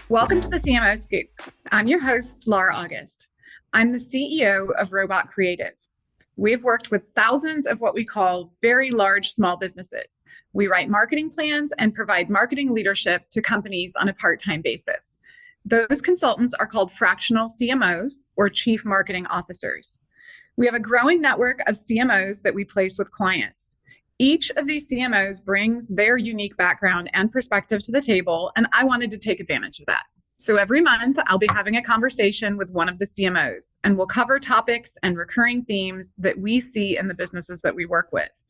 Welcome to the CMO Scoop. I'm your host, Lara August. I'm the CEO of Robot Creative. We've worked with thousands of what we call very large small businesses. We write marketing plans and provide marketing leadership to companies on a part-time basis. Those consultants are called fractional CMOs, or Chief Marketing Officers. We have a growing network of CMOs that we place with clients. Each of these CMOs brings their unique background and perspective to the table, and I wanted to take advantage of that. So every month, I'll be having a conversation with one of the CMOs, and we'll cover topics and recurring themes that we see in the businesses that we work with.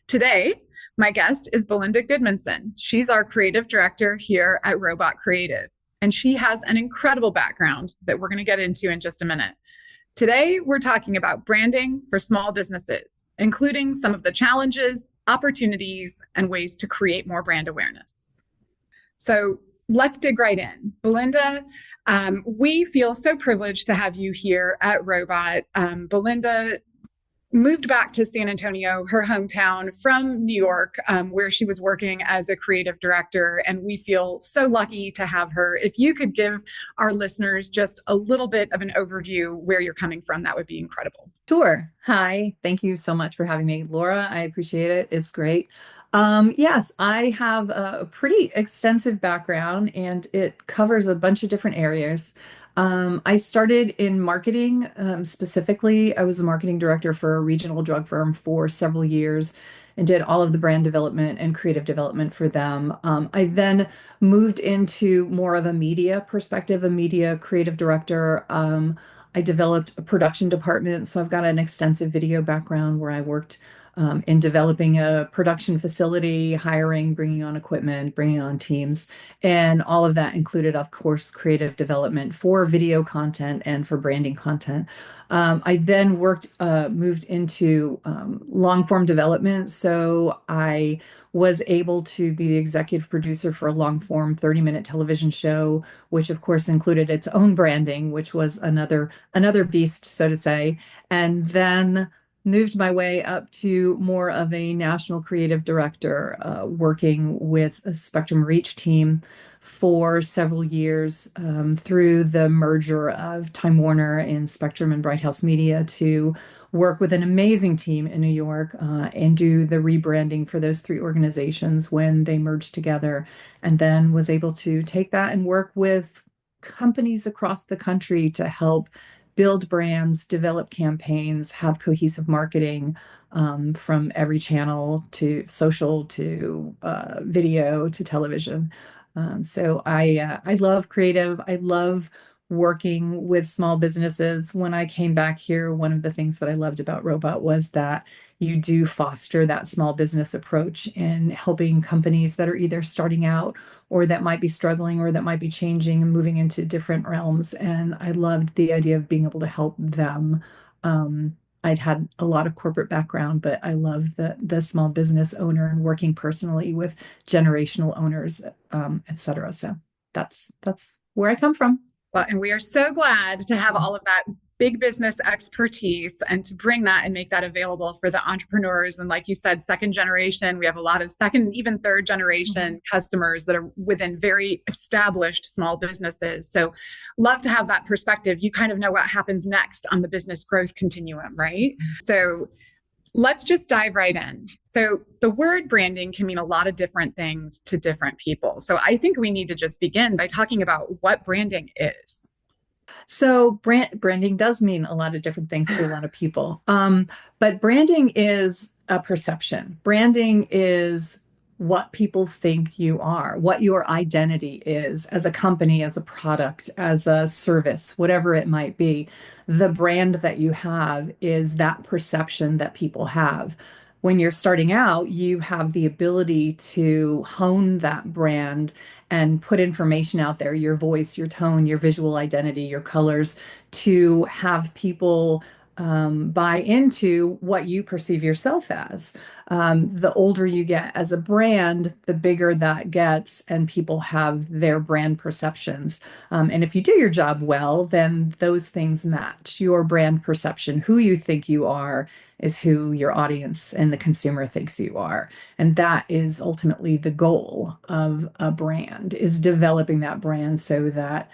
Today, my guest is Belinda Gudmundsson. She's our creative director here at Robot Creative, and she has an incredible background that we're going to get into in just a minute. Today, we're talking about branding for small businesses, including some of the challenges, opportunities, and ways to create more brand awareness. So let's dig right in. Belinda, we feel so privileged to have you here at Robot. Belinda moved back to San Antonio, her hometown, from New York, where she was working as a creative director, and we feel so lucky to have her. If you could give our listeners just a little bit of an overview where you're coming from, that would be incredible. Sure. Hi. Thank you so much for having me, Laura. I appreciate it. It's great. Yes, I have a pretty extensive background, and it covers a bunch of different areas. I started in marketing. Specifically, I was a marketing director for a regional drug firm for several years and did all of the brand development and creative development for them. I then moved into more of a media perspective, a media creative director. I developed a production department, so I've got an extensive video background where I worked in developing a production facility, hiring, bringing on equipment, bringing on teams, and all of that included, of course, creative development for video content and for branding content. I then moved into long form development. So I was able to be the executive producer for a long form 30-minute television show, which of course included its own branding, which was another beast, so to say. And then moved my way up to more of a national creative director, working with a Spectrum Reach team for several years, through the merger of Time Warner and Spectrum and Bright House Media, to work with an amazing team in New York and do the rebranding for those three organizations when they merged together, and then was able to take that and work with companies across the country to help build brands, develop campaigns, have cohesive marketing, from every channel to social to video to television. So I love creative. I love working with small businesses. When I came back here, one of the things that I loved about Robot was that you do foster that small business approach in helping companies that are either starting out or that might be struggling or that might be changing and moving into different realms. And I loved the idea of being able to help them. I'd had a lot of corporate background, but I love the small business owner and working personally with generational owners, et cetera. So that's where I come from. Well, and we are so glad to have all of that big business expertise and to bring that and make that available for the entrepreneurs. And like you said, second generation, we have a lot of second, even third generation customers that are within very established small businesses. So love to have that perspective. You kind of know what happens next on the business growth continuum, right? So let's just dive right in. So the word branding can mean a lot of different things to different people. So I think we need to just begin by talking about what branding is. So branding does mean a lot of different things to a lot of people. But branding is a perception. Branding is what people think you are, what your identity is as a company, as a product, as a service, whatever it might be. The brand that you have is that perception that people have. When you're starting out, you have the ability to hone that brand and put information out there, your voice, your tone, your visual identity, your colors, to have people buy into what you perceive yourself as. The older you get as a brand, the bigger that gets, and people have their brand perceptions. And if you do your job well, then those things match. Your brand perception, who you think you are, is who your audience and the consumer thinks you are. And that is ultimately the goal of a brand, is developing that brand so that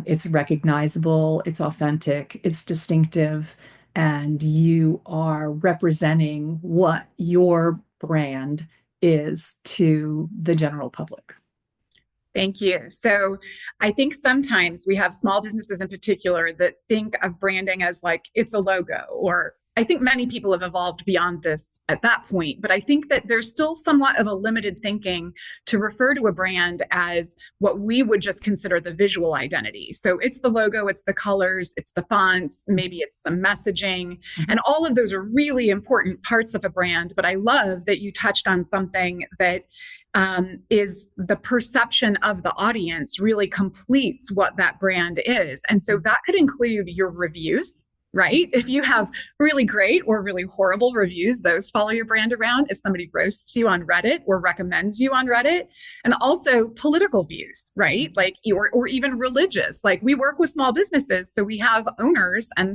it's recognizable, it's authentic, it's distinctive, and you are representing what your brand is to the general public. Thank you. So I think sometimes we have small businesses in particular that think of branding as like it's a logo, or I think many people have evolved beyond this at that point, but I think that there's still somewhat of a limited thinking to refer to a brand as what we would just consider the visual identity. So it's the logo, it's the colors, it's the fonts, maybe it's some messaging, and all of those are really important parts of a brand. But I love that you touched on something that is the perception of the audience really completes what that brand is. And so that could include your reviews, right? If you have really great or really horrible reviews, those follow your brand around. If somebody roasts you on Reddit or recommends you on Reddit, and also political views, right? Like, or even religious. Like, we work with small businesses, so we have owners, and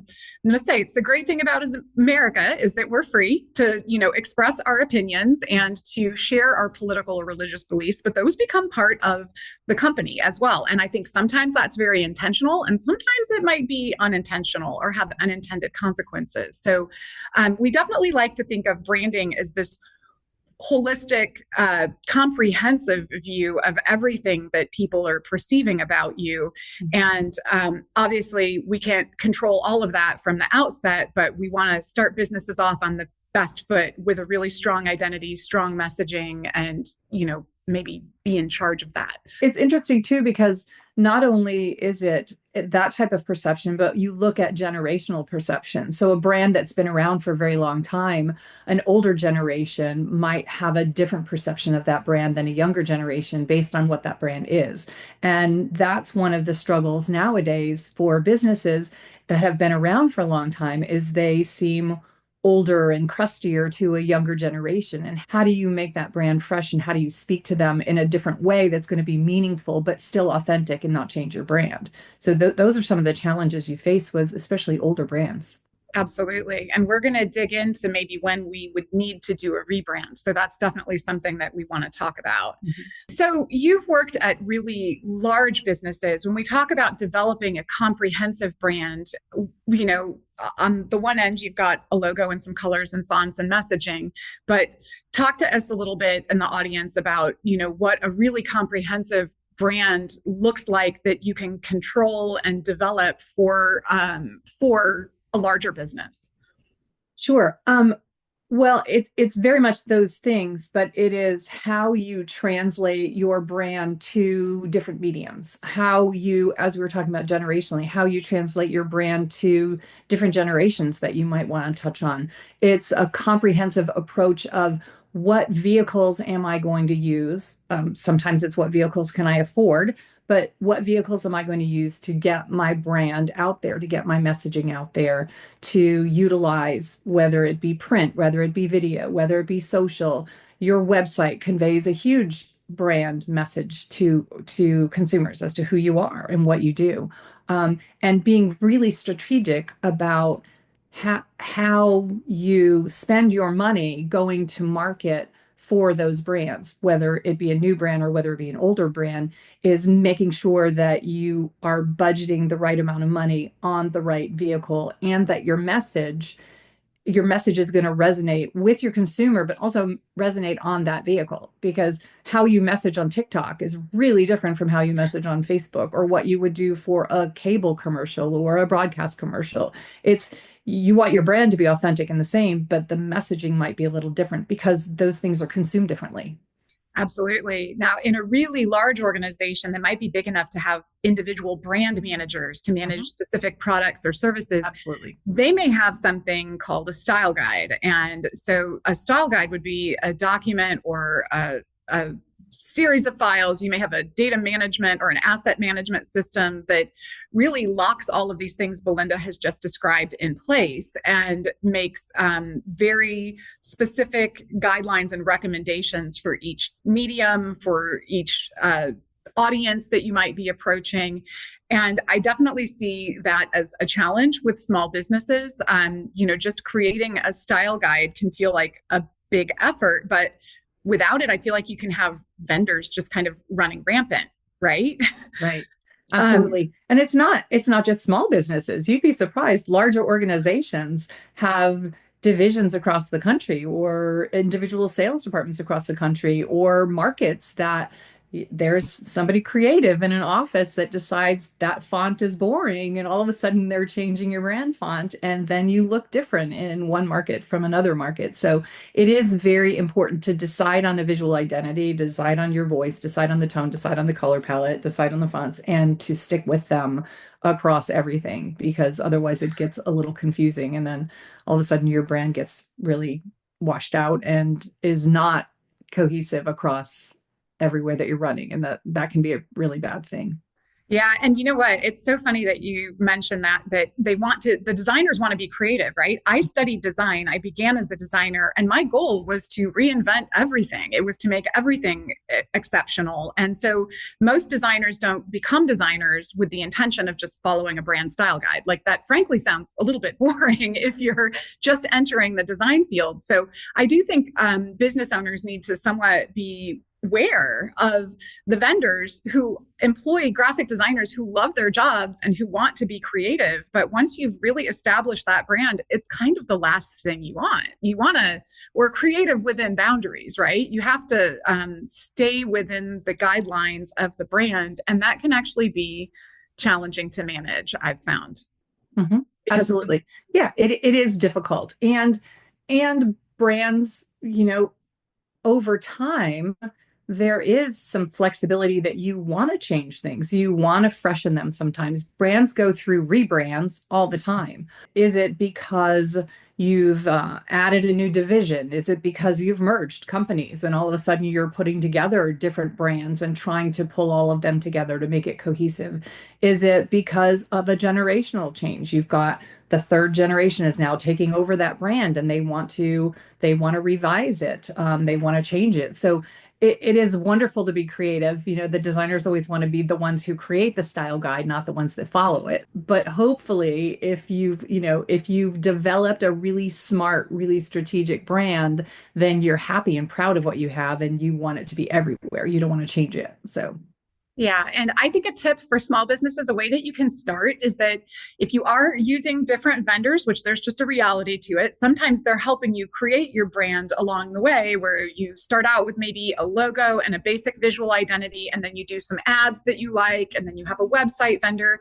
I'm going to say it's the great thing about America is that we're free to, express our opinions and to share our political or religious beliefs, but those become part of the company as well. And I think sometimes that's very intentional, and sometimes it might be unintentional or have unintended consequences. So we definitely like to think of branding as this holistic, comprehensive view of everything that people are perceiving about you. And obviously, we can't control all of that from the outset, but we want to start businesses off on the best foot with a really strong identity, strong messaging, and, maybe be in charge of that. It's interesting too, because not only is it that type of perception, but you look at generational perception. So a brand that's been around for a very long time, an older generation might have a different perception of that brand than a younger generation based on what that brand is. And that's one of the struggles nowadays for businesses that have been around for a long time, is they seem older and crustier to a younger generation. And how do you make that brand fresh, and how do you speak to them in a different way that's going to be meaningful but still authentic and not change your brand? So those are some of the challenges you face with especially older brands. Absolutely. And we're going to dig into maybe when we would need to do a rebrand. So that's definitely something that we want to talk about. So you've worked at really large businesses. When we talk about developing a comprehensive brand, on the one end, you've got a logo and some colors and fonts and messaging, but talk to us a little bit in the audience about, what a really comprehensive brand looks like that you can control and develop for a larger business. Sure. Well, it's very much those things, but it is how you translate your brand to different mediums. How you, as we were talking about generationally, how you translate your brand to different generations that you might want to touch on. It's a comprehensive approach of what vehicles am I going to use? Sometimes it's what vehicles can I afford, but what vehicles am I going to use to get my brand out there, to get my messaging out there, to utilize, whether it be print, whether it be video, whether it be social. Your website conveys a huge brand message to consumers as to who you are and what you do. And being really strategic about how you spend your money going to market for those brands, whether it be a new brand or whether it be an older brand, is making sure that you are budgeting the right amount of money on the right vehicle, and that your message is going to resonate with your consumer, but also resonate on that vehicle. Because how you message on TikTok is really different from how you message on Facebook, or what you would do for a cable commercial or a broadcast commercial. You want your brand to be authentic and the same, but the messaging might be a little different because those things are consumed differently. Absolutely. Now, in a really large organization that might be big enough to have individual brand managers to manage specific products or services, Absolutely. They may have something called a style guide. And so a style guide would be a document or a series of files. You may have a data management or an asset management system that really locks all of these things Belinda has just described in place and makes very specific guidelines and recommendations for each medium, for each audience that you might be approaching. And I definitely see that as a challenge with small businesses. Just creating a style guide can feel like a big effort, but without it, I feel like you can have vendors just kind of running rampant, right? Right. Absolutely. And it's not just small businesses. You'd be surprised. Larger organizations have divisions across the country or individual sales departments across the country or markets that there's somebody creative in an office that decides that font is boring and all of a sudden they're changing your brand font and then you look different in one market from another market. So it is very important to decide on a visual identity, decide on your voice, decide on the tone, decide on the color palette, decide on the fonts, and to stick with them across everything, because otherwise it gets a little confusing and then all of a sudden your brand gets really washed out and is not cohesive across everywhere that you're running, and that can be a really bad thing. Yeah. And you know what? It's so funny that you mentioned that the designers want to be creative, right? I studied design. I began as a designer, and my goal was to reinvent everything. It was to make everything exceptional. And so most designers don't become designers with the intention of just following a brand style guide. Like, that frankly sounds a little bit boring if you're just entering the design field. So I do think business owners need to somewhat be aware of the vendors who employ graphic designers who love their jobs and who want to be creative. But once you've really established that brand, it's kind of the last thing you want. We're creative within boundaries, right? You have to stay within the guidelines of the brand. And that can actually be challenging to manage, I've found. Mm-hmm. Absolutely. Yeah, it is difficult. And brands, over time, there is some flexibility that you want to change things. You want to freshen them sometimes. Brands go through rebrands all the time. Is it because you've added a new division? Is it because you've merged companies and all of a sudden you're putting together different brands and trying to pull all of them together to make it cohesive? Is it because of a generational change? You've got the third generation is now taking over that brand and they want to revise it. They want to change it. So it is wonderful to be creative. The designers always want to be the ones who create the style guide, not the ones that follow it. But hopefully, if you've developed a really smart, really strategic brand, then you're happy and proud of what you have and you want it to be everywhere. You don't want to change it. So yeah. And I think a tip for small businesses, a way that you can start, is that if you are using different vendors, which there's just a reality to it, sometimes they're helping you create your brand along the way, where you start out with maybe a logo and a basic visual identity, and then you do some ads that you like, and then you have a website vendor.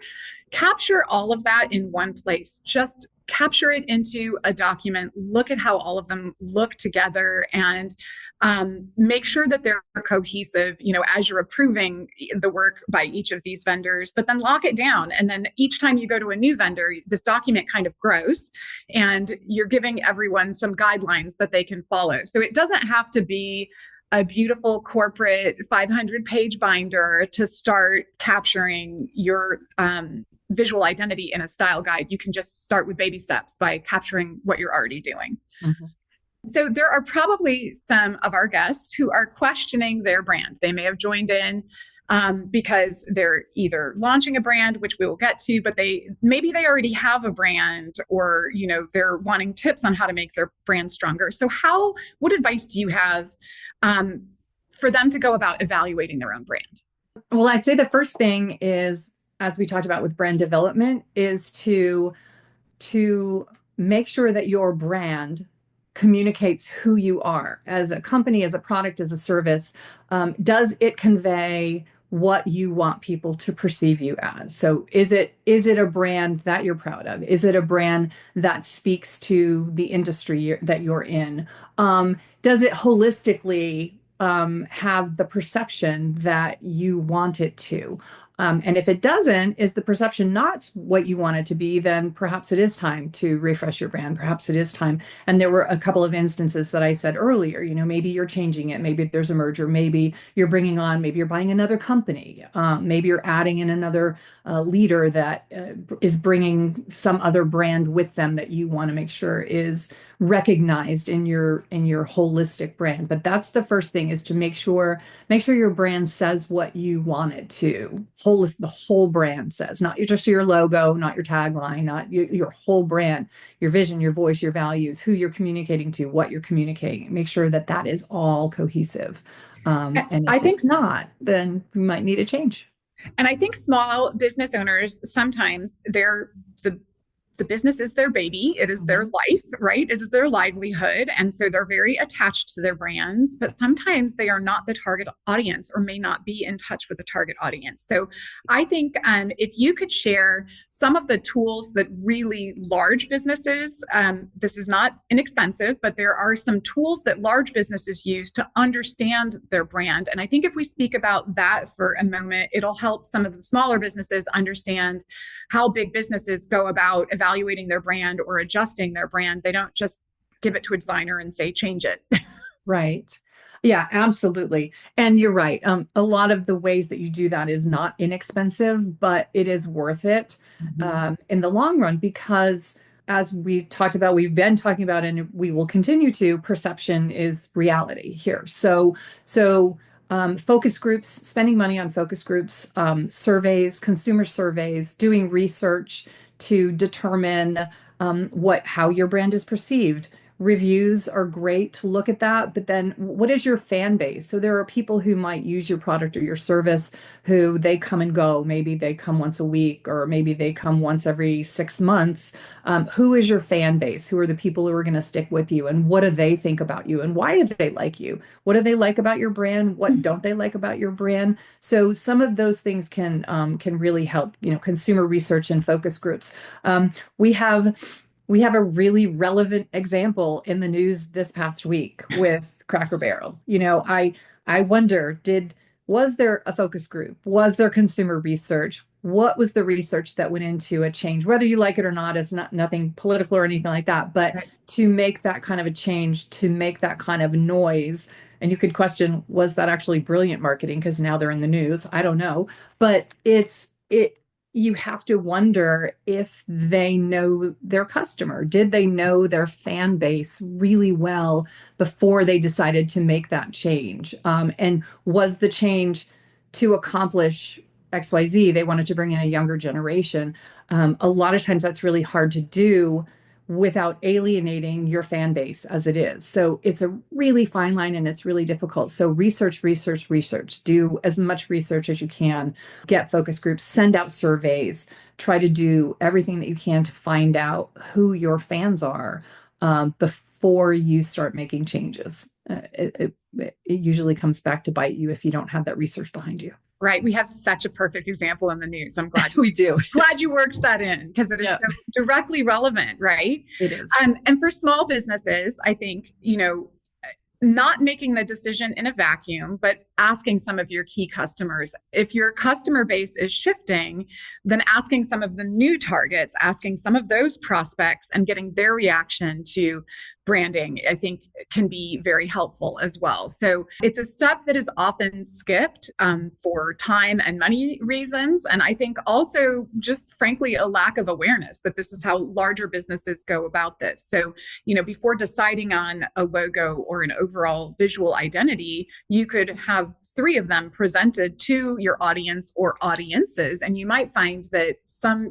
Capture all of that in one place. Just capture it into a document. Look at how all of them look together, and make sure that they're cohesive, as you're approving the work by each of these vendors, but then lock it down. And then each time you go to a new vendor, this document kind of grows and you're giving everyone some guidelines that they can follow. So it doesn't have to be a beautiful corporate 500-page binder to start capturing your visual identity in a style guide. You can just start with baby steps by capturing what you're already doing. Mm-hmm. So there are probably some of our guests who are questioning their brand. They may have joined in because they're either launching a brand, which we will get to, but maybe they already have a brand, or they're wanting tips on how to make their brand stronger. So what advice do you have for them to go about evaluating their own brand? Well, I'd say the first thing is, as we talked about with brand development, is to make sure that your brand communicates who you are as a company, as a product, as a service. Does it convey what you want people to perceive you as? So is it a brand that you're proud of? Is it a brand that speaks to the industry that you're in? Does it holistically have the perception that you want it to? And if it doesn't, is the perception not what you want it to be, then perhaps it is time to refresh your brand. Perhaps it is time. And there were a couple of instances that I said earlier, maybe you're changing it. Maybe there's a merger. Maybe you're bringing on, maybe you're buying another company. Maybe you're adding in another leader that is bringing some other brand with them that you want to make sure is recognized in your holistic brand. But that's the first thing, is to make sure your brand says what you want it to. The whole brand says, not just your logo, not your tagline, not your whole brand, your vision, your voice, your values, who you're communicating to, what you're communicating. Make sure that that is all cohesive. And I if think it's not, then you might need a change. And I think small business owners, sometimes the business is their baby. It is their life, right? It is their livelihood. And so they're very attached to their brands, but sometimes they are not the target audience or may not be in touch with the target audience. So I think if you could share some of the tools that really large businesses, this is not inexpensive, but there are some tools that large businesses use to understand their brand. And I think if we speak about that for a moment, it'll help some of the smaller businesses understand how big businesses go about evaluating their brand or adjusting their brand. They don't just give it to a designer and say, change it. Right. Yeah, absolutely. And you're right. A lot of the ways that you do that is not inexpensive, but it is worth it in the long run, because as we talked about, we've been talking about, and we will continue to, perception is reality here. So focus groups, spending money on focus groups, surveys, consumer surveys, doing research to determine how your brand is perceived. Reviews are great to look at that, but then what is your fan base? So there are people who might use your product or your service who they come and go. Maybe they come once a week, or maybe they come once every 6 months. Who is your fan base? Who are the people who are going to stick with you? And what do they think about you? And why do they like you? What do they like about your brand? What don't they like about your brand? So some of those things can really help, consumer research and focus groups. We have a really relevant example in the news this past week with Cracker Barrel. I wonder, was there a focus group? Was there consumer research? What was the research that went into a change? Whether you like it or not is nothing political or anything like that, but Right. to make that kind of a change, to make that kind of noise. And you could question, was that actually brilliant marketing? Because now they're in the news. I don't know. But you have to wonder if they know their customer. Did they know their fan base really well before they decided to make that change? And was the change to accomplish XYZ? They wanted to bring in a younger generation. A lot of times that's really hard to do without alienating your fan base as it is. So it's a really fine line, and it's really difficult. So research. Do as much research as you can. Get focus groups, send out surveys, try to do everything that you can to find out who your fans are before you start making changes. It usually comes back to bite you if you don't have that research behind you. Right. We have such a perfect example in the news. I'm glad We do. glad you worked that in, because it is so directly relevant, right? It is. And for small businesses, I think, not making the decision in a vacuum, but asking some of your key customers. If your customer base is shifting, then asking some of the new targets, asking some of those prospects and getting their reaction to branding, I think can be very helpful as well. So it's a step that is often skipped for time and money reasons. And I think also just frankly, a lack of awareness that this is how larger businesses go about this. So, before deciding on a logo or an overall visual identity, you could have 3 of them presented to your audience or audiences. And you might find that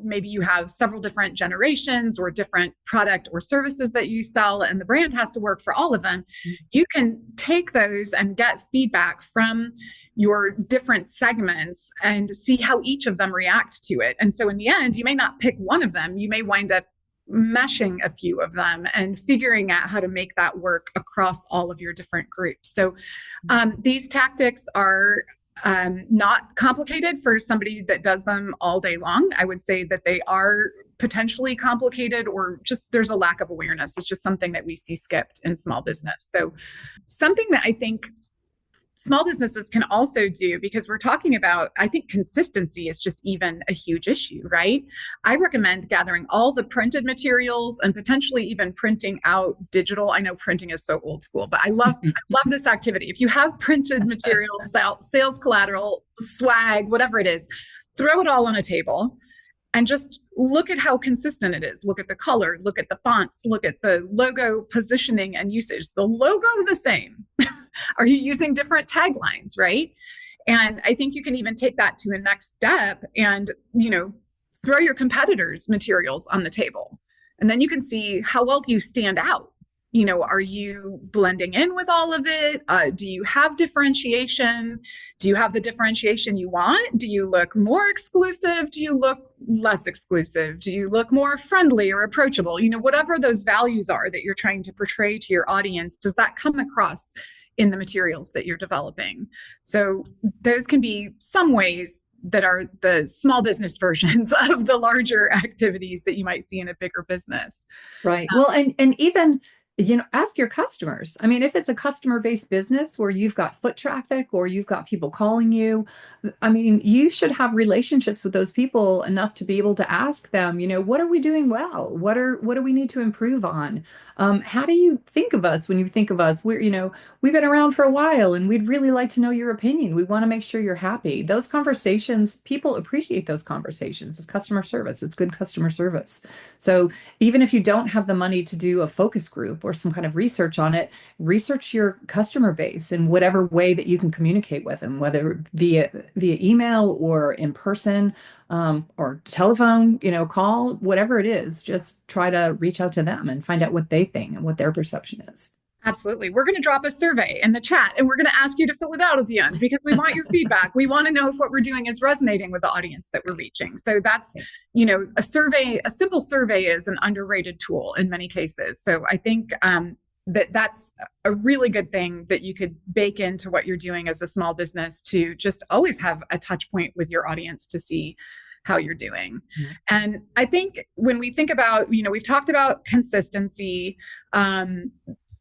maybe you have several different generations or different product or services that you sell, and the brand has to work for all of them. You can take those and get feedback from your different segments and see how each of them react to it. And so in the end, you may not pick one of them. You may wind up meshing a few of them and figuring out how to make that work across all of your different groups. So these tactics are not complicated for somebody that does them all day long. I would say that they are potentially complicated, or just there's a lack of awareness. It's just something that we see skipped in small business. So something that I think small businesses can also do, because we're talking about, I think consistency is just even a huge issue, right? I recommend gathering all the printed materials and potentially even printing out digital. I know printing is so old school, but I love this activity. If you have printed materials, sales collateral, swag, whatever it is, throw it all on a table and just look at how consistent it is. Look at the color, look at the fonts, look at the logo positioning and usage. The logo the same. Are you using different taglines, right? And I think you can even take that to a next step and, throw your competitors' materials on the table. And then you can see how well do you stand out. Are you blending in with all of it? Do you have differentiation? Do you have the differentiation you want? Do you look more exclusive? Do you look less exclusive? Do you look more friendly or approachable? Whatever those values are that you're trying to portray to your audience, does that come across in the materials that you're developing? So those can be some ways that are the small business versions of the larger activities that you might see in a bigger business. Right. Well, and even, ask your customers. I mean, if it's a customer-based business where you've got foot traffic or you've got people calling you, I mean, you should have relationships with those people enough to be able to ask them, what are we doing well? What do we need to improve on? How do you think of us when you think of us? We've been around for a while and we'd really like to know your opinion. We want to make sure you're happy. Those conversations, people appreciate those conversations. It's customer service. It's good customer service. So even if you don't have the money to do a focus group or some kind of research on it, research your customer base in whatever way that you can communicate with them, whether via email or in person, or telephone, call, whatever it is. Just try to reach out to them and find out what they think and what their perception is. Absolutely. We're going to drop a survey in the chat and we're going to ask you to fill it out at the end because we want your feedback. We want to know if what we're doing is resonating with the audience that we're reaching. So that's, a simple survey is an underrated tool in many cases. So I think that's a really good thing that you could bake into what you're doing as a small business to just always have a touch point with your audience to see how you're doing. Mm-hmm. And I think when we think about, we've talked about consistency,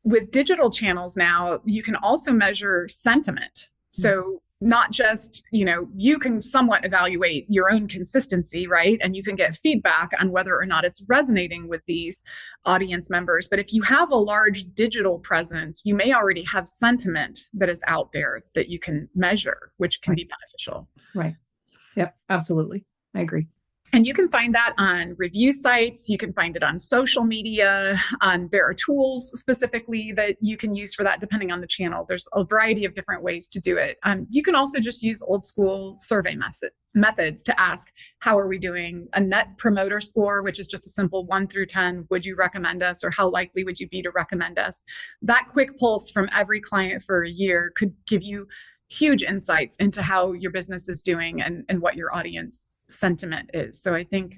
with digital channels now, you can also measure sentiment. So not just, you can somewhat evaluate your own consistency, right? And you can get feedback on whether or not it's resonating with these audience members. But if you have a large digital presence, you may already have sentiment that is out there that you can measure, which can be beneficial. Right. Yep, absolutely. I agree. And you can find that on review sites. You can find it on social media. There are tools specifically that you can use for that, depending on the channel. There's a variety of different ways to do it. You can also just use old school survey methods to ask, how are we doing? A net promoter score, which is just a simple 1 through 10. Would you recommend us, or how likely would you be to recommend us? That quick pulse from every client for a year could give you huge insights into how your business is doing and what your audience sentiment is. So I think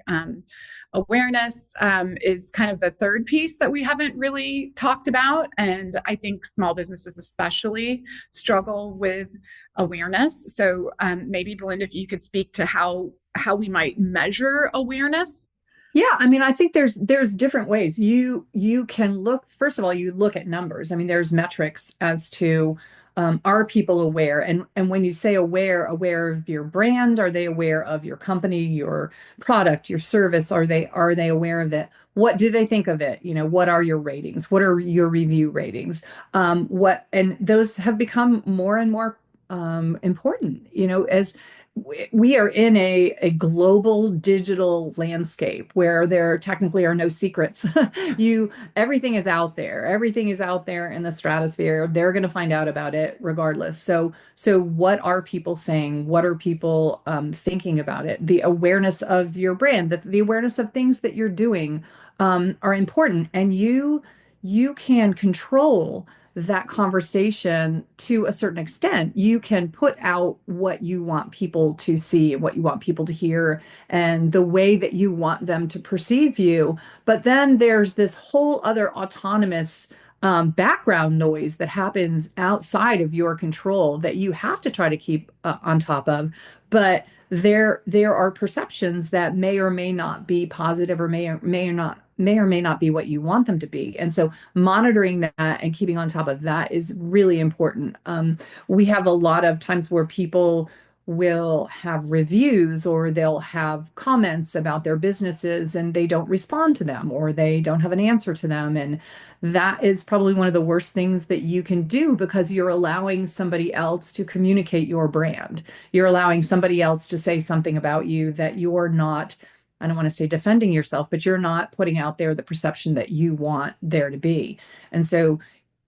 awareness is kind of the third piece that we haven't really talked about. And I think small businesses especially struggle with awareness. So maybe Belinda, if you could speak to how we might measure awareness. Yeah, I mean, I think there's different ways. You can look, first of all, you look at numbers. I mean, there's metrics as to are people aware? And when you say aware of your brand, are they aware of your company, your product, your service? Are they aware of it? What do they think of it? What are your ratings? What are your review ratings? And those have become more and more important, as we are in a global digital landscape where there technically are no secrets. Everything is out there. Everything is out there in the stratosphere. They're going to find out about it regardless. So what are people saying? What are people thinking about it? The awareness of your brand, the awareness of things that you're doing are important, and you can control that conversation to a certain extent. You can put out what you want people to see, what you want people to hear, and the way that you want them to perceive you. But then there's this whole other autonomous background noise that happens outside of your control that you have to try to keep on top of. But there are perceptions that may or may not be positive or may may or may not be what you want them to be. And so monitoring that and keeping on top of that is really important. We have a lot of times where people will have reviews or they'll have comments about their businesses and they don't respond to them or they don't have an answer to them. And that is probably one of the worst things that you can do because you're allowing somebody else to communicate your brand. You're allowing somebody else to say something about you that you're not, I don't want to say defending yourself, but you're not putting out there the perception that you want there to be. And so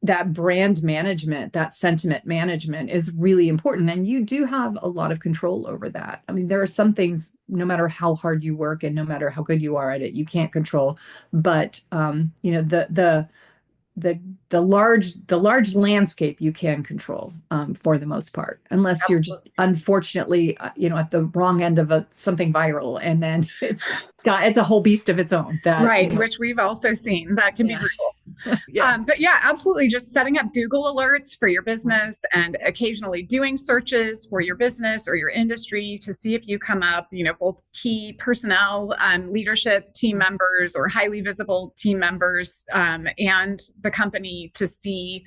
that brand management, that sentiment management is really important. And you do have a lot of control over that. I mean, there are some things, no matter how hard you work and no matter how good you are at it, you can't control. But the the large landscape you can control for the most part, unless you're just unfortunately at the wrong end of something viral, and then it's a whole beast of its own. That right, which we've also seen that can be brutal. Yes. But yeah, absolutely. Just setting up Google alerts for your business and occasionally doing searches for your business or your industry to see if you come up, both key personnel, leadership team members or highly visible team members, and the company to see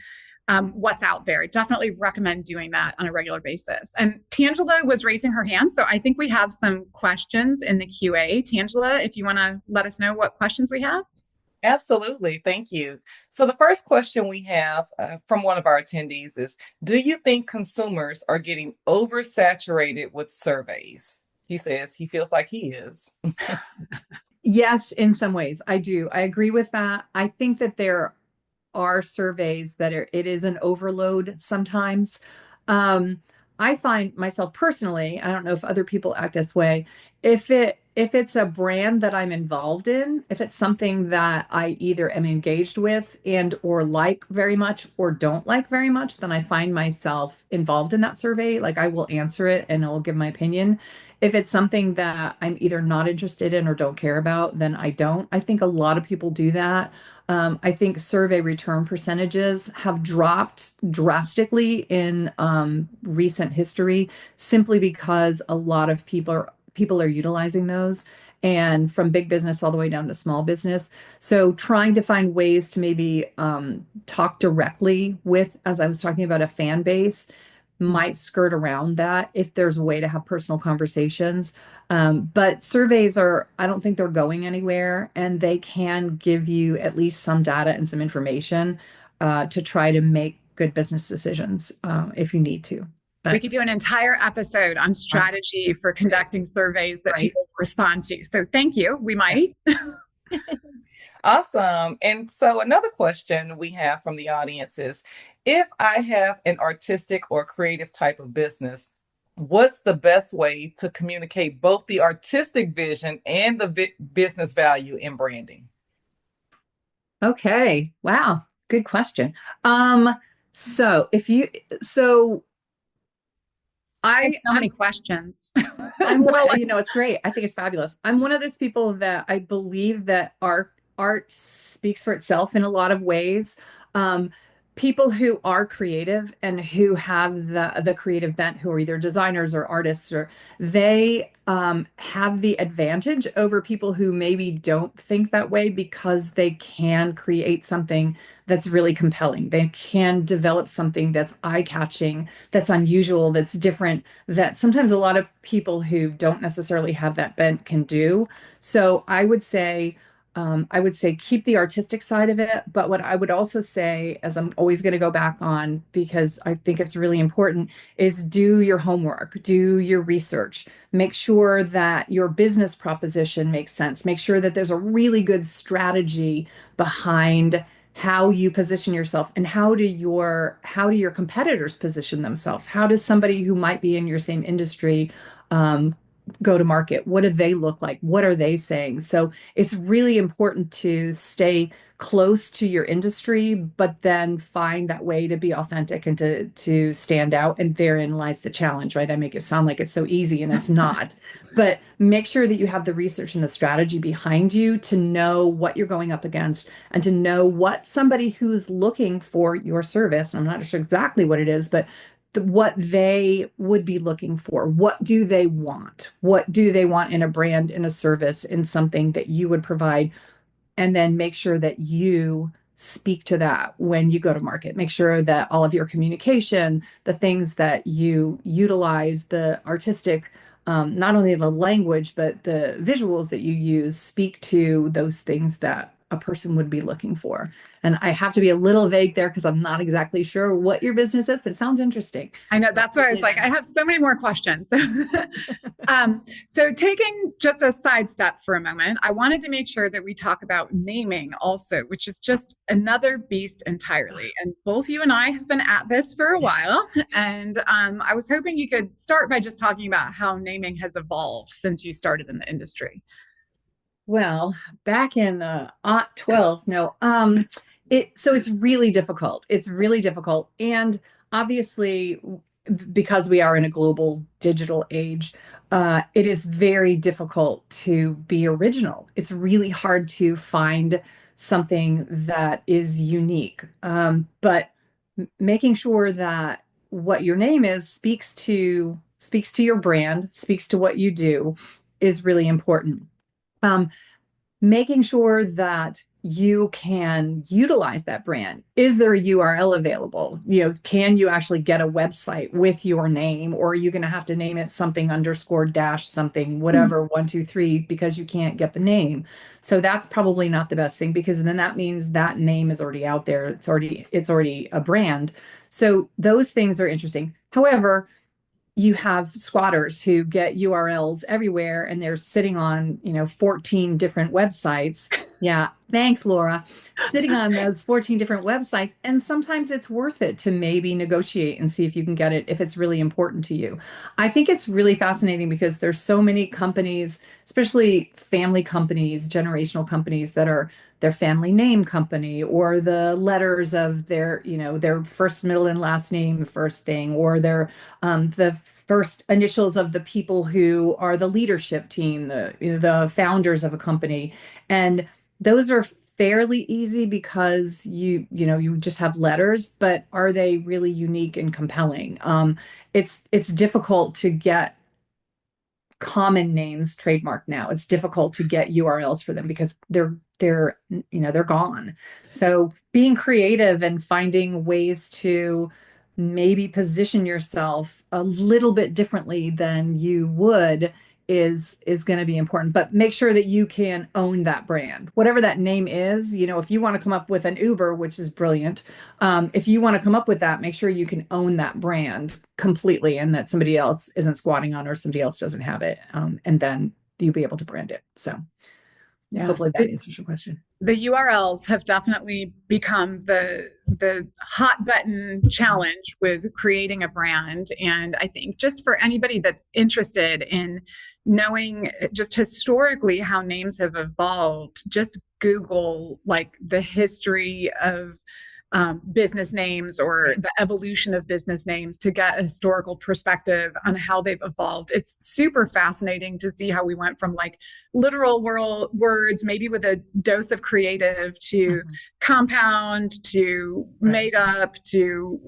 what's out there. Definitely recommend doing that on a regular basis. And Tangela was raising her hand, so I think we have some questions in the QA. Tangela, if you want to let us know what questions we have. Absolutely. Thank you. So the first question we have from one of our attendees is, do you think consumers are getting oversaturated with surveys? He says he feels like he is. Yes, in some ways, I do. I agree with that. I think that there are surveys that it is an overload sometimes. I find myself personally, I don't know if other people act this way, if it's a brand that I'm involved in, if it's something that I either am engaged with and or like very much or don't like very much, then I find myself involved in that survey. Like I will answer it and I will give my opinion. If it's something that I'm either not interested in or don't care about, then I don't. I think a lot of people do that. I think survey return percentages have dropped drastically in recent history simply because a lot of people are utilizing those, and from big business all the way down to small business. So trying to find ways to maybe talk directly with, as I was talking about, a fan base might skirt around that if there's a way to have personal conversations. But surveys I don't think they're going anywhere, and they can give you at least some data and some information to try to make good business decisions if you need to. We could do an entire episode on strategy for conducting surveys that people respond to. So thank you. We might. Awesome. And so another question we have from the audience is, if I have an artistic or creative type of business, what's the best way to communicate both the artistic vision and the business value in branding? Okay. Wow. Good question. So I so many questions. It's great. I think it's fabulous. I'm one of those people that I believe that art speaks for itself in a lot of ways. People who are creative and who have the creative bent, who are either designers or artists, or they have the advantage over people who maybe don't think that way because they can create something that's really compelling. They can develop something that's eye-catching, that's unusual, that's different, that sometimes a lot of people who don't necessarily have that bent can do. So I would say keep the artistic side of it. But what I would also say, as I'm always going to go back on, because I think it's really important, is do your homework, do your research, make sure that your business proposition makes sense, make sure that there's a really good strategy behind how you position yourself, and how do your competitors position themselves? How does somebody who might be in your same industry go to market? What do they look like? What are they saying? So it's really important to stay close to your industry, but then find that way to be authentic and to stand out. And therein lies the challenge, right? I make it sound like it's so easy, and it's not. But make sure that you have the research and the strategy behind you to know what you're going up against and to know what somebody who's looking for your service, and I'm not sure exactly what it is, but what they would be looking for. What do they want? What do they want in a brand, in a service, in something that you would provide? and then make sure that you speak to that when you go to market. Make sure that all of your communication, the things that you utilize, the artistic, not only the language, but the visuals that you use speak to those things that a person would be looking for. And I have to be a little vague there because I'm not exactly sure what your business is, but it sounds interesting. I know, So that's why I was like, I have so many more questions. So taking just a sidestep for a moment, I wanted to make sure that we talk about naming also, which is just another beast entirely. And both you and I have been at this for a while. And I was hoping you could start by just talking about how naming has evolved since you started in the industry. Well, back in 12, no, so it's really difficult. It's really difficult. And obviously, because we are in a global digital age, it is very difficult to be original. It's really hard to find something that is unique. But making sure that what your name is speaks to your brand, speaks to what you do is really important. Making sure that you can utilize that brand. Is there a URL available? Can you actually get a website with your name, or are you going to have to name it something underscore dash something, whatever, 123, because you can't get the name? So that's probably not the best thing, because then that means that name is already out there. It's already a brand. So those things are interesting. However, you have squatters who get URLs everywhere and they're sitting on, 14 different websites. Yeah. Thanks, Laura. Sitting on those 14 different websites. And sometimes it's worth it to maybe negotiate and see if you can get it, if it's really important to you. I think it's really fascinating because there's so many companies, especially family companies, generational companies, that are their family name company, or the letters of their, their first, middle, and last name, first thing, or their the first initials of the people who are the leadership team, the founders of a company. And those are fairly easy because you just have letters, but are they really unique and compelling? It's difficult to get common names trademarked now. It's difficult to get URLs for them because they're gone. So being creative and finding ways to maybe position yourself a little bit differently than you would is going to be important. But make sure that you can own that brand, whatever that name is. If you want to come up with an Uber, which is brilliant, if you want to come up with that, make sure you can own that brand completely, and that somebody else isn't squatting on, or somebody else doesn't have it, and then you'll be able to brand it. So Yeah. hopefully that answers your question. The URLs have definitely become the hot button challenge with creating a brand. And I think just for anybody that's interested in knowing just historically how names have evolved, just Google like the history of business names or the evolution of business names to get a historical perspective on how they've evolved. It's super fascinating to see how we went from like literal words, maybe with a dose of creative, to compound, to made up, to,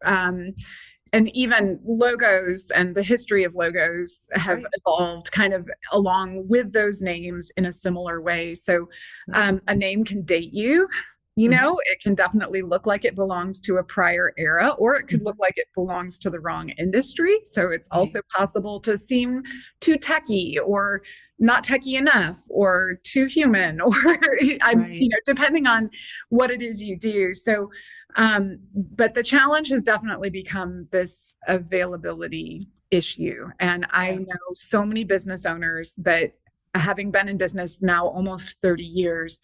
and even logos and the history of logos have evolved kind of along with those names in a similar way. So a name can date you. It can definitely look like it belongs to a prior era, or it could look like it belongs to the wrong industry. So it's also possible to seem too techie, or not techie enough, or too human, or depending on what it is you do. So, but the challenge has definitely become this availability issue. And I know so many business owners that, having been in business now almost 30 years,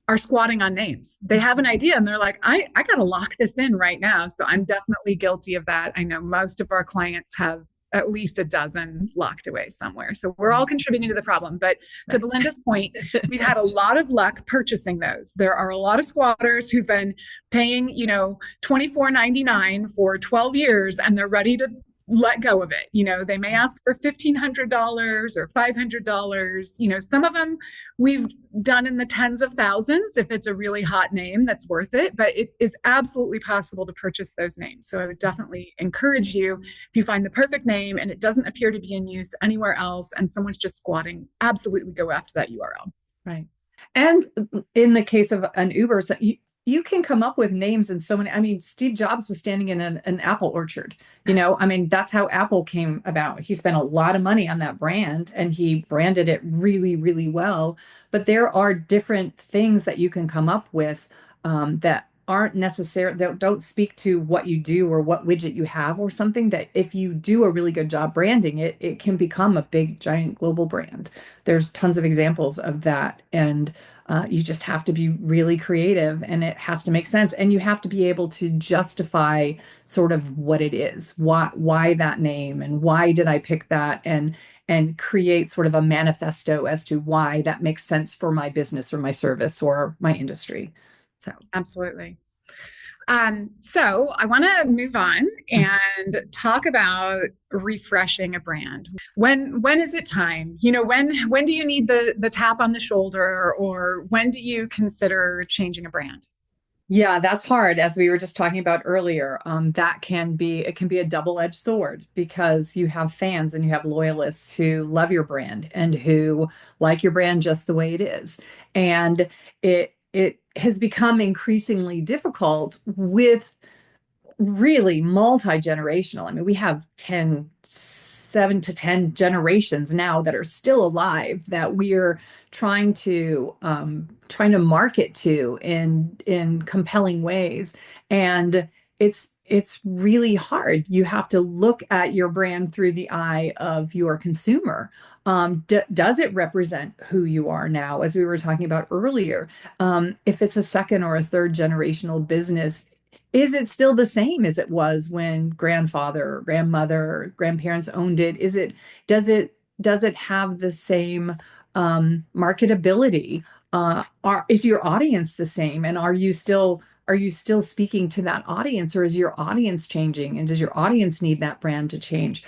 are squatting on names. They have an idea and they're like, I got to lock this in right now. So I'm definitely guilty of that. I know most of our clients have at least a dozen locked away somewhere. So we're all contributing to the problem. But to Belinda's point, we've had a lot of luck purchasing those. There are a lot of squatters who've been paying, $24.99 for 12 years, and they're ready to let go of it. They may ask for $1,500 or $500. Some of them we've done in the tens of thousands if it's a really hot name that's worth it, but it is absolutely possible to purchase those names. So I would definitely encourage you, if you find the perfect name and it doesn't appear to be in use anywhere else and someone's just squatting, absolutely go after that URL. Right. And in the case of an Uber, so you can come up with names in so many. I mean, Steve Jobs was standing in an apple orchard. I mean, that's how Apple came about. He spent a lot of money on that brand and he branded it really, really well. But there are different things that you can come up with that aren't necessary, that don't speak to what you do or what widget you have or something, that if you do a really good job branding it, it can become a big, giant global brand. There's tons of examples of that. And you just have to be really creative and it has to make sense. And you have to be able to justify sort of what it is, why that name and why did I pick that, and create sort of a manifesto as to why that makes sense for my business or my service or my industry. So absolutely. So I want to move on and talk about refreshing a brand. When is it time? When do you need the tap on the shoulder, or when do you consider changing a brand? Yeah, that's hard. As we were just talking about earlier, it can be a double-edged sword because you have fans and you have loyalists who love your brand and who like your brand just the way it is. And it has become increasingly difficult with really multi-generational. I mean, we have 7 to 10 generations now that are still alive that we're trying to market to in compelling ways. And it's really hard. You have to look at your brand through the eye of your consumer. Does it represent who you are now, as we were talking about earlier? If it's a second or a third generational business, is it still the same as it was when grandfather, grandmother, grandparents owned it? Does it have the same marketability? Is your audience the same? And are you still speaking to that audience, or is your audience changing? And does your audience need that brand to change?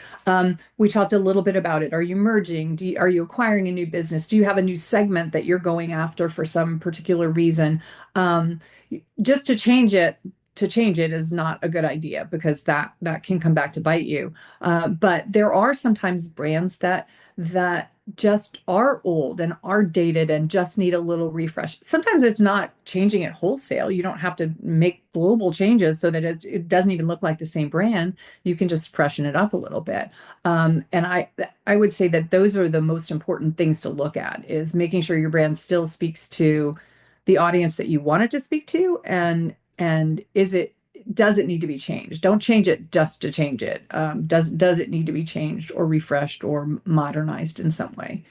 We talked a little bit about it. Are you merging? Are you acquiring a new business? Do you have a new segment that you're going after for some particular reason? Just to change it is not a good idea because that can come back to bite you. But there are sometimes brands that just are old and are dated and just need a little refresh. Sometimes it's not changing it wholesale. You don't have to make global changes so that it doesn't even look like the same brand. You can just freshen it up a little bit. And I would say that those are the most important things to look at, is making sure your brand still speaks to the audience that you want it to speak to, and does it need to be changed? Don't change it just to change it. Does it need to be changed or refreshed or modernized in some way?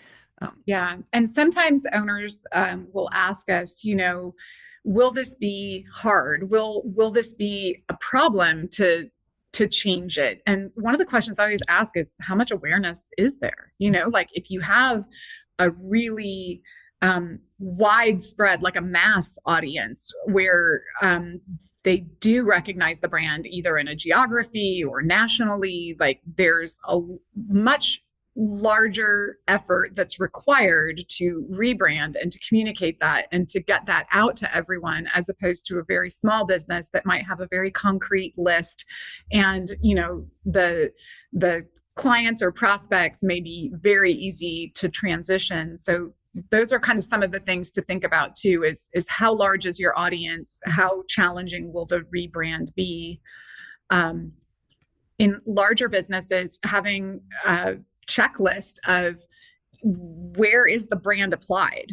Yeah. And sometimes owners will ask us, will this be hard? Will this be a problem to change it? And one of the questions I always ask is, how much awareness is there? Like if you have a really widespread, like a mass audience where they do recognize the brand either in a geography or nationally, like there's a much larger effort that's required to rebrand and to communicate that and to get that out to everyone, as opposed to a very small business that might have a very concrete list. And, the clients or prospects may be very easy to transition. So those are kind of some of the things to think about too, is how large is your audience? How challenging will the rebrand be? In larger businesses, having a checklist of where is the brand applied?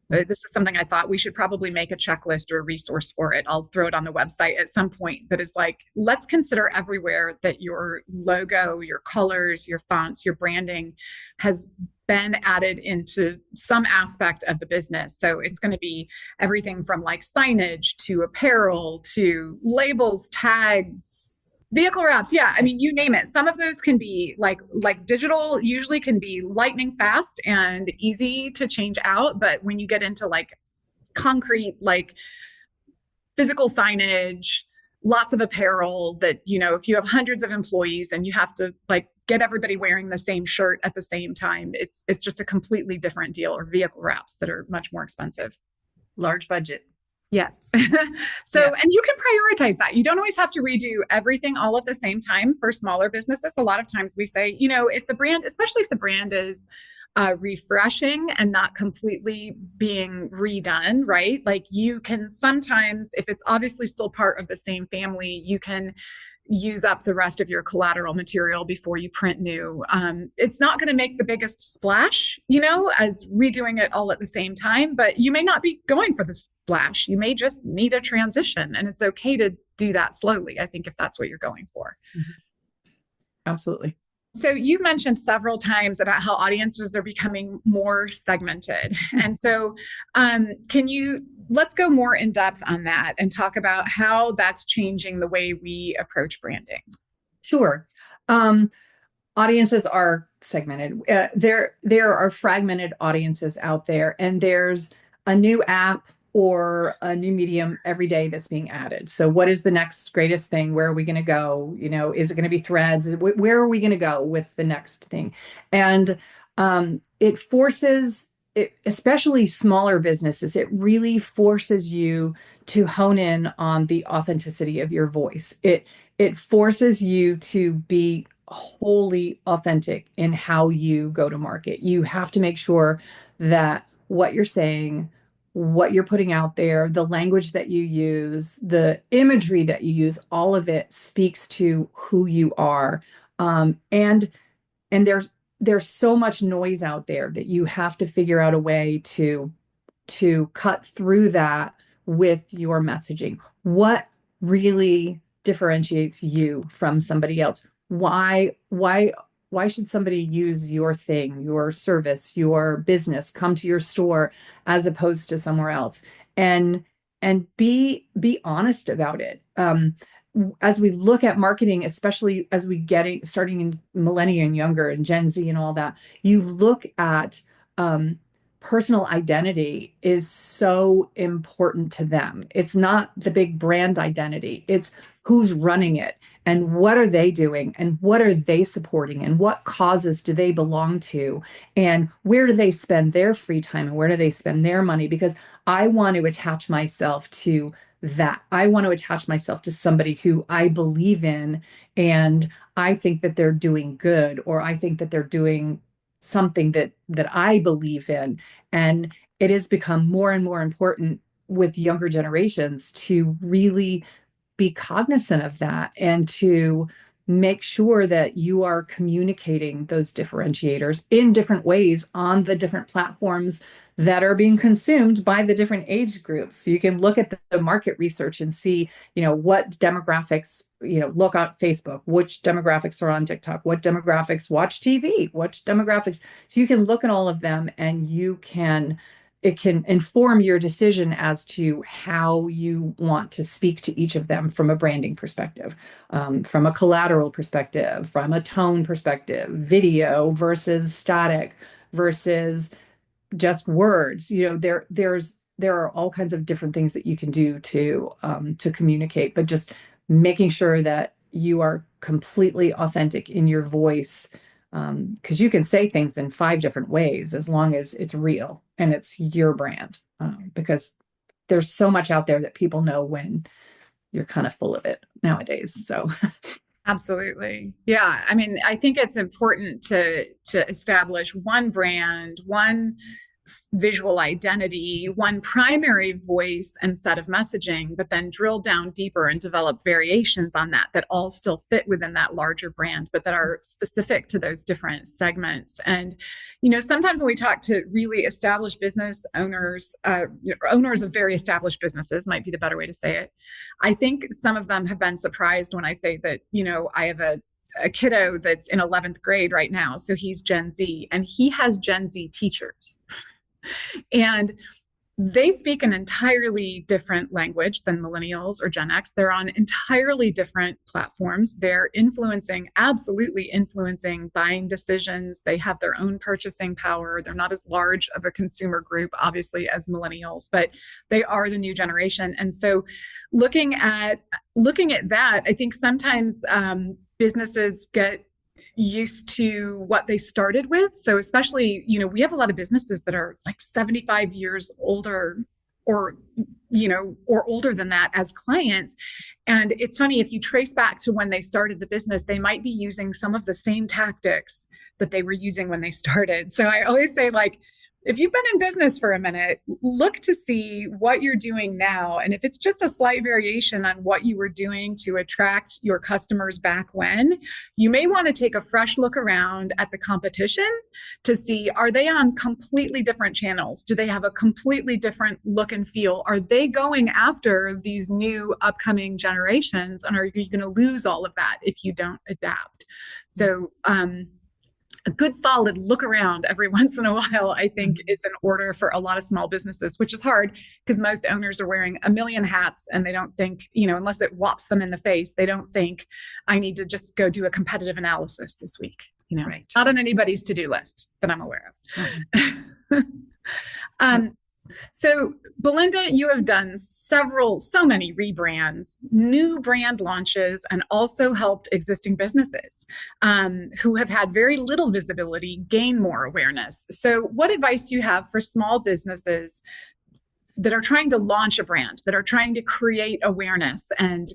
This is something I thought we should probably make a checklist or a resource for it. I'll throw it on the website at some point, that is like, let's consider everywhere that your logo, your colors, your fonts, your branding has been added into some aspect of the business. So it's going to be everything from like signage to apparel to labels, tags, vehicle wraps. Yeah. I mean, you name it. Some of those can be like digital usually can be lightning fast and easy to change out. But when you get into like concrete, like physical signage, lots of apparel that, if you have hundreds of employees and you have to like get everybody wearing the same shirt at the same time, it's just a completely different deal. Or vehicle wraps that are much more expensive. Large budget. Yes. So, yeah. And you can prioritize that. You don't always have to redo everything all at the same time. For smaller businesses, a lot of times we say, if the brand, especially if the brand is refreshing and not completely being redone, right? Like you can sometimes, if it's obviously still part of the same family, you can use up the rest of your collateral material before you print new. It's not going to make the biggest splash, as redoing it all at the same time, but you may not be going for the splash. You may just need a transition, and it's okay to do that slowly, I think, if that's what you're going for. Absolutely. So you've mentioned several times about how audiences are becoming more segmented. And so let's go more in depth on that and talk about how that's changing the way we approach branding. Sure. Audiences are segmented. There are fragmented audiences out there, and there's a new app or a new medium every day that's being added. So what is the next greatest thing? Where are we going to go? Is it going to be Threads? Where are we going to go with the next thing? And it forces, especially smaller businesses, it really forces you to hone in on the authenticity of your voice. It forces you to be wholly authentic in how you go to market. You have to make sure that what you're saying, what you're putting out there, the language that you use, the imagery that you use, all of it speaks to who you are. And there's so much noise out there that you have to figure out a way to cut through that with your messaging. What really differentiates you from somebody else? Why should somebody use your thing, your service, your business, come to your store as opposed to somewhere else? And be honest about it. As we look at marketing, especially as we starting in millennia and younger and Gen Z and all that, you look at personal identity is so important to them. It's not the big brand identity. It's who's running it and what are they doing and what are they supporting and what causes do they belong to and where do they spend their free time and where do they spend their money? Because I want to attach myself to that. I want to attach myself to somebody who I believe in and I think that they're doing good, or I think that they're doing something that I believe in. And it has become more and more important with younger generations to really be cognizant of that and to make sure that you are communicating those differentiators in different ways on the different platforms that are being consumed by the different age groups. So you can look at the market research and see, what demographics, look at Facebook, which demographics are on TikTok, what demographics watch TV, which demographics. So you can look at all of them and it can inform your decision as to how you want to speak to each of them from a branding perspective, from a collateral perspective, from a tone perspective, video versus static versus just words. There are all kinds of different things that you can do to communicate, but just making sure that you are completely authentic in your voice, because you can say things in 5 different ways as long as it's real and it's your brand, because there's so much out there that people know when you're kind of full of it nowadays. So Absolutely. Yeah. I mean, I think it's important to establish one brand, one visual identity, one primary voice and set of messaging, but then drill down deeper and develop variations on that all still fit within that larger brand, but that are specific to those different segments. And, sometimes when we talk to really established business owners, owners of very established businesses might be the better way to say it. I think some of them have been surprised when I say that, I have a kiddo that's in 11th grade right now. So he's Gen Z and he has Gen Z teachers. And they speak an entirely different language than millennials or Gen X. They're on entirely different platforms. They're absolutely influencing buying decisions. They have their own purchasing power. They're not as large of a consumer group, obviously, as millennials, but they are the new generation. And so looking at that, I think sometimes businesses get used to what they started with. So especially, we have a lot of businesses that are like 75 years older or older than that as clients. And it's funny, if you trace back to when they started the business, they might be using some of the same tactics that they were using when they started. So I always say, like, if you've been in business for a minute, look to see what you're doing now. And if it's just a slight variation on what you were doing to attract your customers back when, you may want to take a fresh look around at the competition to see, are they on completely different channels? Do they have a completely different look and feel? Are they going after these new upcoming generations? And are you going to lose all of that if you don't adapt? So, a good solid look around every once in a while, I think, is in order for a lot of small businesses, which is hard because most owners are wearing a million hats and they don't think, unless it whops them in the face, they don't think, I need to just go do a competitive analysis this week. Right. It's not on anybody's to-do list that I'm aware of. So Belinda, you have done so many rebrands, new brand launches, and also helped existing businesses who have had very little visibility gain more awareness. So what advice do you have for small businesses that are trying to launch a brand, that are trying to create awareness and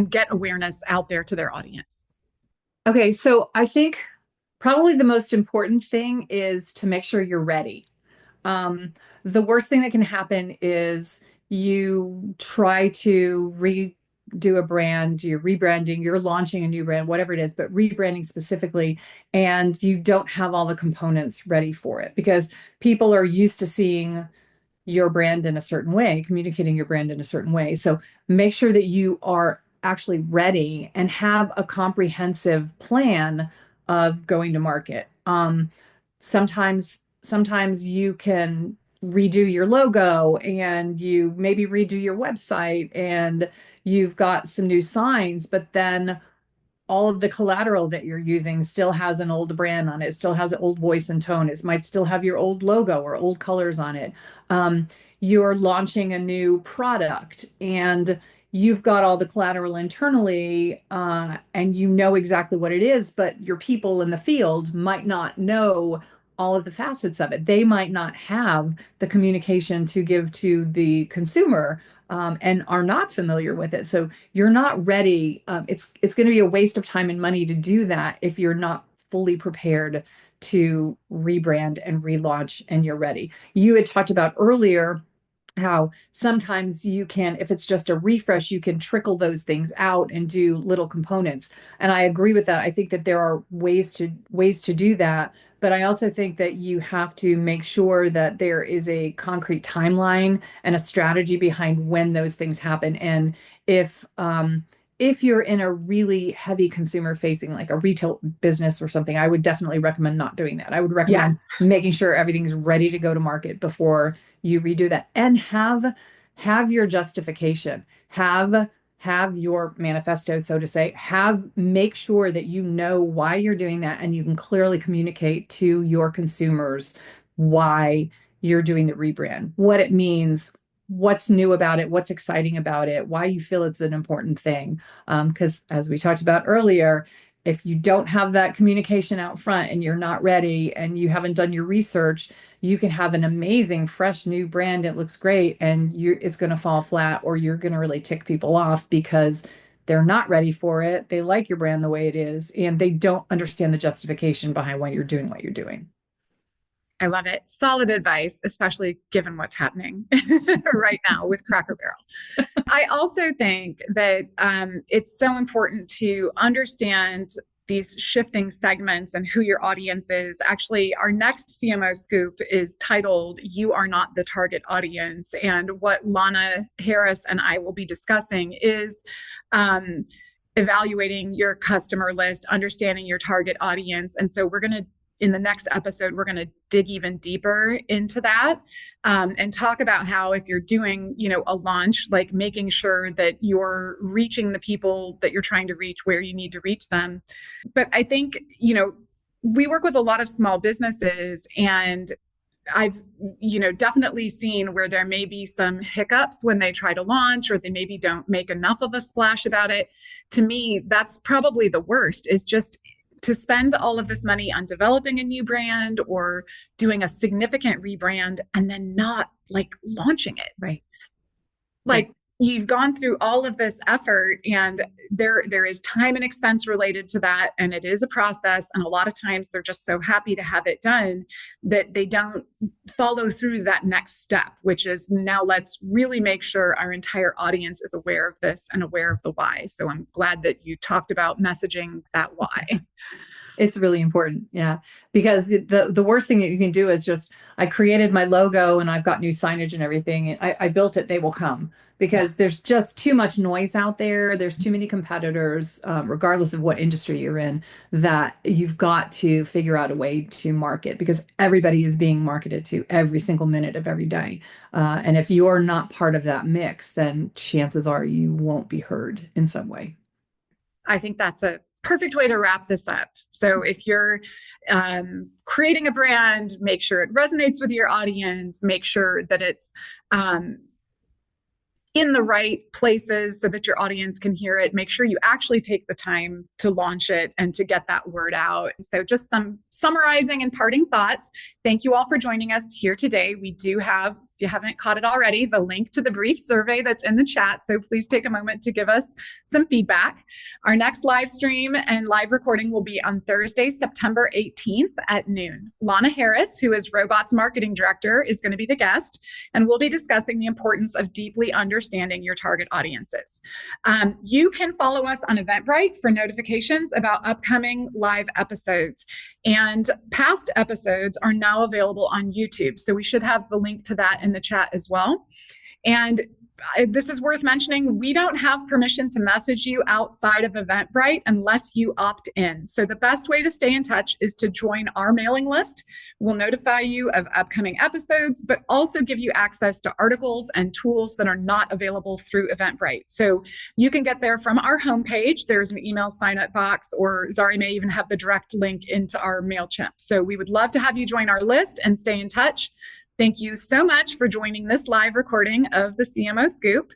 get awareness out there to their audience? Okay, so I think probably the most important thing is to make sure you're ready. The worst thing that can happen is you try to redo a brand, you're rebranding, you're launching a new brand, whatever it is, but rebranding specifically, and you don't have all the components ready for it because people are used to seeing your brand in a certain way, communicating your brand in a certain way. So make sure that you are actually ready and have a comprehensive plan of going to market. Sometimes you can redo your logo and you maybe redo your website and you've got some new signs, but then all of the collateral that you're using still has an old brand on it, still has an old voice and tone. It might still have your old logo or old colors on it. You're launching a new product and you've got all the collateral internally and you know exactly what it is, but your people in the field might not know all of the facets of it. They might not have the communication to give to the consumer and are not familiar with it. So you're not ready. It's going to be a waste of time and money to do that if you're not fully prepared to rebrand and relaunch and you're ready. You had talked about earlier how sometimes you can, if it's just a refresh, you can trickle those things out and do little components. And I agree with that. I think that there are ways to do that. But I also think that you have to make sure that there is a concrete timeline and a strategy behind when those things happen. And if you're in a really heavy consumer facing, like a retail business or something, I would definitely recommend not doing that. I would recommend making sure everything's ready to go to market before you redo that, and have your justification, have your manifesto, so to say, make sure that you know why you're doing that and you can clearly communicate to your consumers why you're doing the rebrand, what it means, what's new about it, what's exciting about it, why you feel it's an important thing. Because as we talked about earlier, if you don't have that communication out front and you're not ready and you haven't done your research, you can have an amazing, fresh new brand. It looks great and it's going to fall flat, or you're going to really tick people off because they're not ready for it. They like your brand the way it is, and they don't understand the justification behind why you're doing what you're doing. I love it. Solid advice, especially given what's happening right now with Cracker Barrel. I also think that it's so important to understand these shifting segments and who your audience is. Actually, our next CMO Scoop is titled "You Are Not the Target Audience." And what Lana Harris and I will be discussing is evaluating your customer list, understanding your target audience. And so in the next episode, we're going to dig even deeper into that and talk about how, if you're doing, a launch, like making sure that you're reaching the people that you're trying to reach where you need to reach them. But I think, we work with a lot of small businesses, and I've, definitely seen where there may be some hiccups when they try to launch, or they maybe don't make enough of a splash about it. To me, that's probably the worst, is just to spend all of this money on developing a new brand or doing a significant rebrand and then not launching it. Right. Like, you've gone through all of this effort, and there is time and expense related to that, and it is a process, and a lot of times they're just so happy to have it done that they don't follow through that next step, which is, now let's really make sure our entire audience is aware of this and aware of the why. So I'm glad that you talked about messaging that why. It's really important. Yeah. Because the worst thing that you can do is just, I created my logo and I've got new signage and everything. I built it, they will come, because there's just too much noise out there. There's too many competitors, regardless of what industry you're in, that you've got to figure out a way to market, because everybody is being marketed to every single minute of every day. And if you're not part of that mix, then chances are you won't be heard in some way. I think that's a perfect way to wrap this up. So if you're creating a brand, make sure it resonates with your audience, make sure that it's in the right places so that your audience can hear it. Make sure you actually take the time to launch it and to get that word out. So just some summarizing and parting thoughts. Thank you all for joining us here today. We do have, if you haven't caught it already, the link to the brief survey that's in the chat. So please take a moment to give us some feedback. Our next live stream and live recording will be on Thursday, September 18th at noon. Lana Harris, who is Robot's marketing director, is going to be the guest, and we'll be discussing the importance of deeply understanding your target audiences. You can follow us on Eventbrite for notifications about upcoming live episodes. And past episodes are now available on YouTube. So we should have the link to that in the chat as well. And this is worth mentioning, we don't have permission to message you outside of Eventbrite unless you opt in. So the best way to stay in touch is to join our mailing list. We'll notify you of upcoming episodes, but also give you access to articles and tools that are not available through Eventbrite. So you can get there from our homepage. There's an email sign-up box, or Zari may even have the direct link into our MailChimp. So we would love to have you join our list and stay in touch. Thank you so much for joining this live recording of the CMO Scoop.